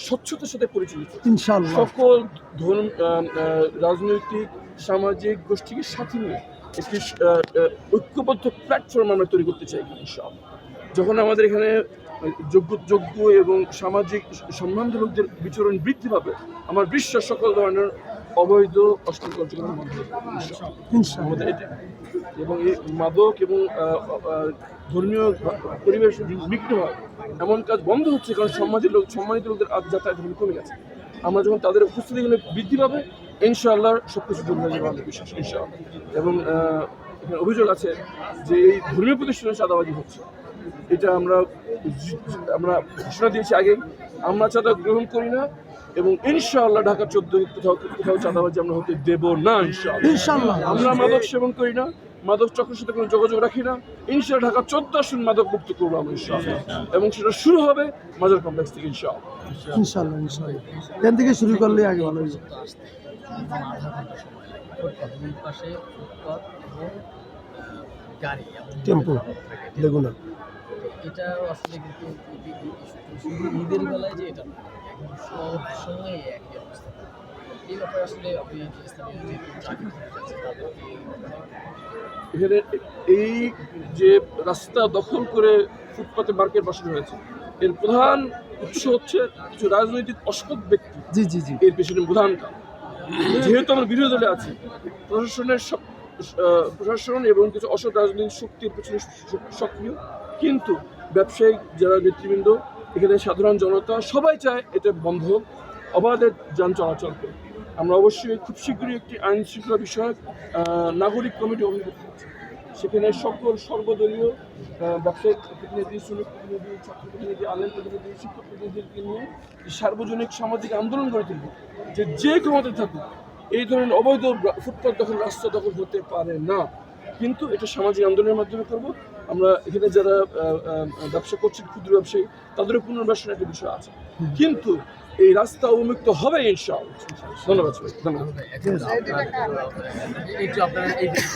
স্বচ্ছতার সাথে পরিচালিত। ইনশাআল্লাহ। সকল ধর্ম, রাজনৈতিক, সামাজিক গোষ্ঠীকে সাথে নিয়ে একটি ঐক্যবদ্ধ প্ল্যাটফর্ম আমরা তৈরি করতে চাই ইনশাআল্লাহ। যখন আমাদের এখানে যোগ্য এবং সামাজিক সম্ভ্রান্ত লোকদের বিচরণ বৃদ্ধি পাবে, আমার বিশ্বাস সকল ধরনের অবৈধ অশ্লীল কার্যক্রম বন্ধ হবে ইনশাআল্লাহ। আমাদের এটা। এবং এই মাদক এবং ধর্মীয় পরিবেশ বিঘ্ন হয় এমন কাজ বন্ধ হচ্ছে, কারণ সম্মানিত লোকদের যাতায়াত কমে গেছে। আমরা যখন তাদের উপস্থিতি এখানে বৃদ্ধি পাবে, ইনশাআল্লাহ সব কিছু দূর হয়ে যাবে আমাদের বিশ্বাস ইনশাআল্লাহ। এবং এখানে অভিযোগ আছে যে এই ধর্মীয় প্রতিষ্ঠানে চাঁদাবাজি হচ্ছে, এটা আমরা ঘোষণা দিয়েছি আগে, আমরা চাঁদা গ্রহণ করি না এবং ইনশাআল্লাহ ঢাকা 14 কোথাও চাঁদাবাজি আমরা হতে দেব না ইনশাআল্লাহ। আমরা মাদক সেবন করি না, মাদক চক্রের সাথে কোনো যোগাযোগ রাখি না। ইনশাআল্লাহ ঢাকা 14 আসন মাদক মুক্ত করবো আমরা ইনশাআল্লাহ, এবং সেটা শুরু হবে মাজার কমপ্লেক্স থেকে ইনশাআল্লাহ। ইনশাআল্লাহ। এখান থেকে শুরু করলে আগে ভালো হয়েছে। টেম্পো লেগুনা এটা আসলে কিন্তু শুধু ঈদের বেলায় যে এটা সব সময় একই অবস্থা। এই ব্যাপারে আসলে আপনি স্থানীয় যে এখানে এই যে রাস্তা দখল করে ফুটপাতে মার্কেট বসানো হয়েছে, এর প্রধান উৎস হচ্ছে কিছু রাজনৈতিক অসৎ ব্যক্তি। জি জি জি। এর পেছনে প্রধান কারণ, যেহেতু আমরা বিরোধী দলে আছি, প্রশাসন এবং কিছু অসৎ রাজনৈতিক শক্তির পেছনে সক্রিয়, কিন্তু ব্যবসায়িক যারা নেতৃবৃন্দ, এখানে সাধারণ জনতা সবাই চায় এটা বন্ধ হোক, অবাধে যান চলাচল করে। আমরা অবশ্যই খুব শীঘ্রই একটি আইন শৃঙ্খলা বিষয়ক নাগরিক কমিটি গঠন করতে চাচ্ছি। সেখানে সকল সর্বদলীয় ব্যবসায়িক প্রতিনিধি, শ্রমিক প্রতিনিধি, ছাত্র প্রতিনিধি, আলেম প্রতিনিধি, শিক্ষক প্রতিনিধিকে নিয়ে সার্বজনিক সামাজিক আন্দোলন গড়ে তুলব, যে ক্ষমতা থাকুক এই ধরনের অবৈধ ফুটপাত দখল, রাস্তা দখল হতে পারে না। কিন্তু এটা সামাজিক আন্দোলনের মাধ্যমে করব। আমরা এখানে যারা ব্যবসা করছেন, ক্ষুদ্র ব্যবসায়ী, তাদেরও পুনর্বাসনের একটা বিষয় আছে, কিন্তু এই রাস্তা উন্মুক্ত হবে ইনশাআল্লাহ। ধন্যবাদ সবাই, ধন্যবাদ। একটু আপনারা